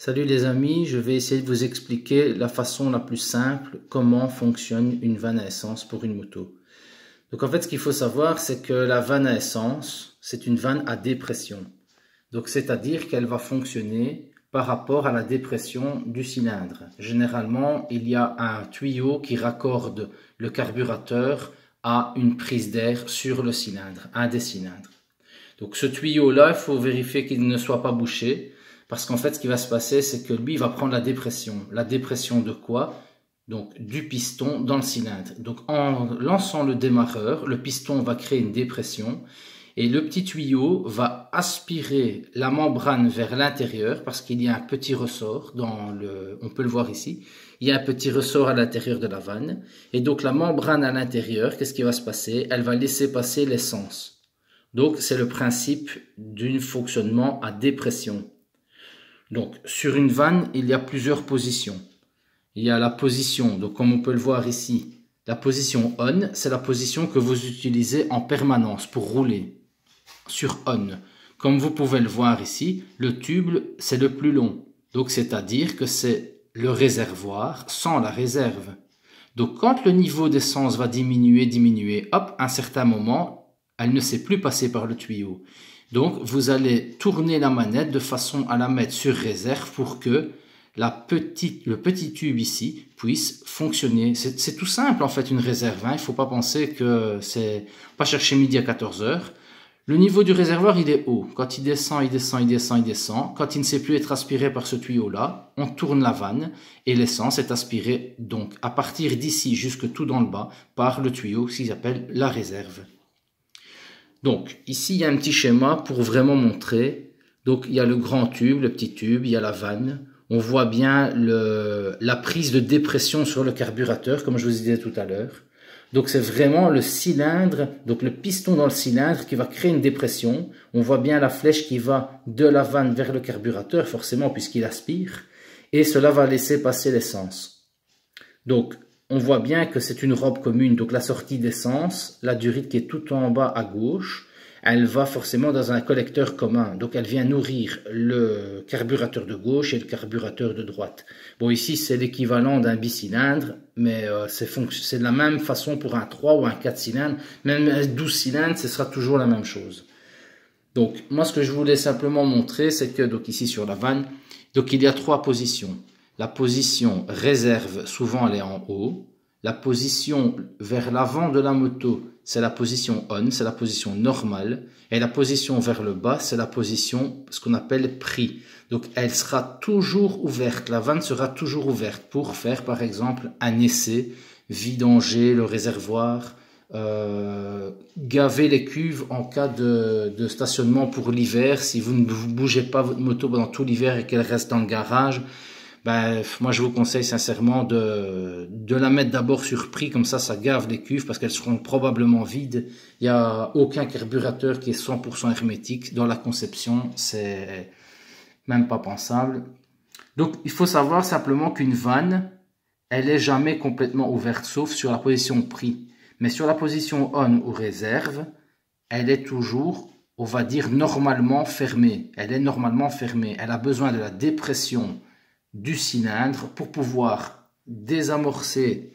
Salut les amis, je vais essayer de vous expliquer la façon la plus simple comment fonctionne une vanne à essence pour une moto. Donc en fait ce qu'il faut savoir c'est que la vanne à essence c'est une vanne à dépression. Donc c'est-à-dire qu'elle va fonctionner par rapport à la dépression du cylindre. Généralement il y a un tuyau qui raccorde le carburateur à une prise d'air sur le cylindre, un des cylindres. Donc ce tuyau là il faut vérifier qu'il ne soit pas bouché. Parce qu'en fait, ce qui va se passer, c'est que lui, il va prendre la dépression. La dépression de quoi? Donc, du piston dans le cylindre. Donc, en lançant le démarreur, le piston va créer une dépression et le petit tuyau va aspirer la membrane vers l'intérieur parce qu'il y a un petit ressort on peut le voir ici. Il y a un petit ressort à l'intérieur de la vanne. Et donc, la membrane à l'intérieur, qu'est-ce qui va se passer? Elle va laisser passer l'essence. Donc, c'est le principe d'un fonctionnement à dépression. Donc, sur une vanne, il y a plusieurs positions. Il y a la position, donc comme on peut le voir ici, la position on, c'est la position que vous utilisez en permanence pour rouler sur on. Comme vous pouvez le voir ici, le tube, c'est le plus long. Donc, c'est-à-dire que c'est le réservoir sans la réserve. Donc, quand le niveau d'essence va diminuer, hop, à un certain moment, elle ne sait plus passer par le tuyau. Donc, vous allez tourner la manette de façon à la mettre sur réserve pour que le petit tube ici puisse fonctionner. C'est tout simple en fait une réserve. Il ne faut pas penser que c'est... Pas chercher midi à 14 heures. Le niveau du réservoir, il est haut. Quand il descend, il descend, il descend, il descend. Quand il ne sait plus être aspiré par ce tuyau-là, on tourne la vanne et l'essence est aspirée donc à partir d'ici jusque tout dans le bas par le tuyau qui s'appelle la réserve. Donc, ici, il y a un petit schéma pour vraiment montrer. Donc, il y a le grand tube, le petit tube, il y a la vanne. On voit bien la prise de dépression sur le carburateur, comme je vous disais tout à l'heure. Donc, c'est vraiment le cylindre, donc le piston dans le cylindre qui va créer une dépression. On voit bien la flèche qui va de la vanne vers le carburateur, forcément, puisqu'il aspire. Et cela va laisser passer l'essence. Donc, on voit bien que c'est une robe commune, donc la sortie d'essence, la durite qui est tout en bas à gauche, elle va forcément dans un collecteur commun. Donc elle vient nourrir le carburateur de gauche et le carburateur de droite. Bon, ici c'est l'équivalent d'un bicylindre, mais c'est de la même façon pour un 3 ou un 4 cylindres. Même un 12 cylindres, ce sera toujours la même chose. Donc moi ce que je voulais simplement montrer, c'est que donc ici sur la vanne, donc il y a 3 positions. La position réserve, souvent elle est en haut. La position vers l'avant de la moto, c'est la position on, c'est la position normale. Et la position vers le bas, c'est la position, ce qu'on appelle pris. Donc elle sera toujours ouverte, la vanne sera toujours ouverte pour faire par exemple un essai, vidanger le réservoir, gaver les cuves en cas de stationnement pour l'hiver. Si vous ne bougez pas votre moto pendant tout l'hiver et qu'elle reste dans le garage, ben, moi je vous conseille sincèrement de la mettre d'abord sur prix, comme ça gave les cuves parce qu'elles seront probablement vides. Il n'y a aucun carburateur qui est 100% hermétique. Dans la conception, c'est même pas pensable. Donc il faut savoir simplement qu'une vanne, elle est jamais complètement ouverte, sauf sur la position prix. Mais sur la position on ou réserve, elle est toujours, on va dire, normalement fermée. Elle est normalement fermée. Elle a besoin de la dépression du cylindre pour pouvoir désamorcer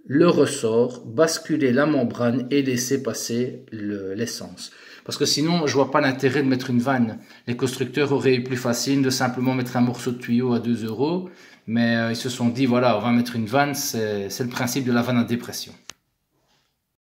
le ressort, basculer la membrane et laisser passer l'essence. Parce que sinon, je vois pas l'intérêt de mettre une vanne. Les constructeurs auraient eu plus facile de simplement mettre un morceau de tuyau à 2 €, mais ils se sont dit, voilà, on va mettre une vanne, c'est le principe de la vanne à dépression.